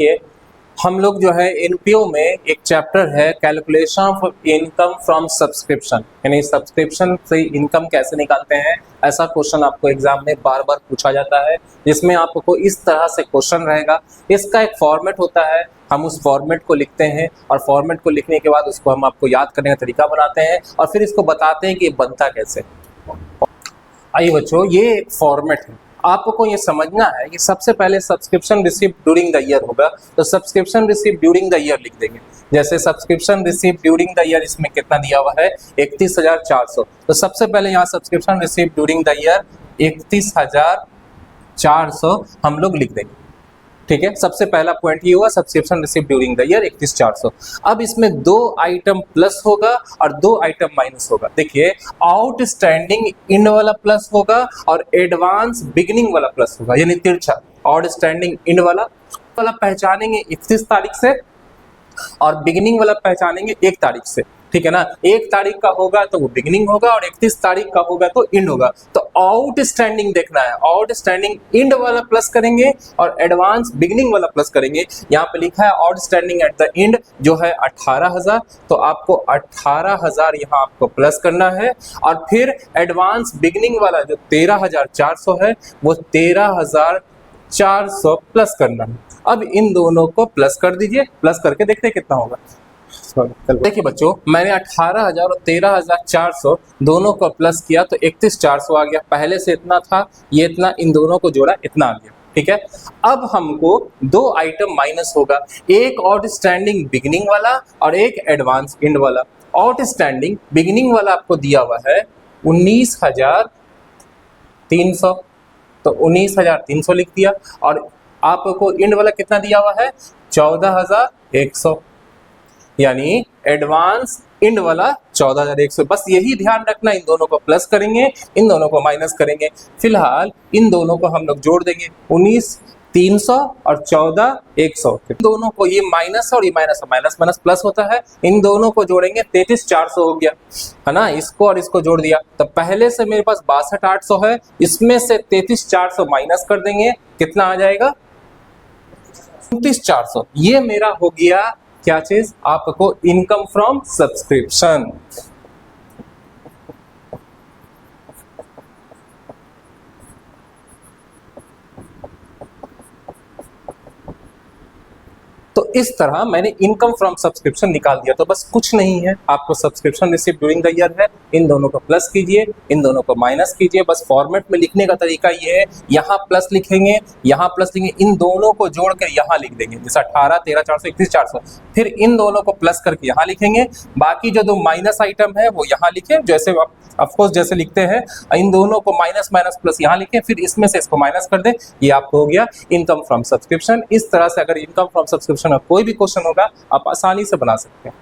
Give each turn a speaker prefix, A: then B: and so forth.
A: देखिए हम लोग जो है एनपीओ में एक चैप्टर है calculation of income from subscription, यानी सब्सक्रिप्शन से इनकम कैसे निकालते हैं। ऐसा क्वेश्चन आपको एग्जाम में बार बार पूछा जाता है, जिसमें आपको इस तरह से क्वेश्चन रहेगा। इसका एक फॉर्मेट होता है, हम उस फॉर्मेट को लिखते हैं और फॉर्मेट को लिखने के बाद उसको हम आपको याद करने का तरीका बनाते हैं और फिर इसको बताते हैं कि ये बनता कैसे। आइए बच्चों, ये एक फॉर्मेट है, आपको ये समझना है कि सबसे पहले subscription receive during the year होगा, तो subscription receive during the year लिख देंगे। जैसे subscription receive during the year, इसमें कितना दिया हुआ है 31,400, तो सबसे पहले यहाँ subscription receive during the year 31,400 हम लोग लिख देंगे। ठीक है, सबसे पहला पॉइंट ये हुआ subscription receive during the year 31,400। अब इसमें दो आइटम प्लस होगा और दो आइटम माइनस होगा। देखिए आउटस्टैंडिंग इन वाला प्लस होगा और एडवांस बिगिनिंग वाला प्लस होगा, यानी तिरछा। आउटस्टैंडिंग इन वाला पहचानेंगे 31 तारीख से और बिगिनिंग वाला पहचानेंगे 1 तारीख से। ठीक है ना, 1 तारीख का होगा तो वो बिगिनिंग होगा और 31 तारीख का होगा तो इंड होगा। तो आउटस्टैंडिंग देखना है, आउटस्टैंडिंग इंड वाला प्लस करेंगे और एडवांस बिगिनिंग वाला प्लस करेंगे। यहाँ पे लिखा है आउटस्टैंडिंग एट द इंड जो है 18,000, तो आपको 18,000 यहाँ आपको प्लस करना है और फिर एडवांस बिगिनिंग वाला जो 13,400 है वो 13,400 प्लस करना है। अब इन दोनों को प्लस कर दीजिए, प्लस करके देखते हैं कितना होगा। देखिए बच्चों, मैंने 18,000 और 13,400 दोनों को प्लस किया तो 31,400 आ गया। पहले से इतना था, ये इतना, इन दोनों को जोड़ा इतना आ गया। ठीक है, अब हमको दो आइटम माइनस होगा, एक आउटस्टैंडिंग बिगिनिंग वाला और एक एडवांस इंड वाला। आउटस्टैंडिंग बिगिनिंग वाला आपको दिया हुआ है 19,300, तो 19,300 लिख दिया और आपको इंड वाला कितना दिया हुआ है 14,100, यानी एडवांस इंड वाला 14,100। बस यही ध्यान रखना, इन दोनों को प्लस करेंगे, इन दोनों को माइनस करेंगे। फिलहाल इन दोनों को हम लोग जोड़ देंगे, 19,300 और 14,100। दोनों को ये माइनस और ये माइनस, माइनस माइनस प्लस होता है, इन दोनों को जोड़ेंगे 33,400 हो गया है ना। इसको और इसको जोड़ दिया तो पहले से मेरे पास 62,800 है, इसमें से 33,400 माइनस कर देंगे, कितना आ जाएगा 29,400। ये मेरा हो गया क्या चीज, आपको इनकम फ्रॉम सब्सक्रिप्शन। तो इस तरह मैंने इनकम फ्रॉम सब्सक्रिप्शन निकाल दिया। तो बस कुछ नहीं है, आपको subscription receive during the year है, इन दोनों को प्लस कीजिए, इन दोनों को माइनस कीजिए। बस फॉर्मेट में लिखने का तरीका ये है, यहाँ प्लस लिखेंगे, यहाँ प्लस लिखेंगे, इन दोनों को जोड़कर यहाँ लिख देंगे, जैसे 18, 13,400, 31,400। फिर इन दोनों को प्लस करके यहाँ लिखेंगे, बाकी जो दो माइनस आइटम है वो यहाँ लिखे, जैसे ऑफकोर्स जैसे लिखते हैं, इन दोनों को माइनस माइनस प्लस यहाँ लिखें, फिर इसमें से इसको माइनस कर दें, ये आपको हो गया इनकम फ्रॉम सब्सक्रिप्शन। इस तरह से अगर इनकम फ्रॉम सब्सक्रिप्शन का कोई भी क्वेश्चन होगा आप आसानी से बना सकते हैं।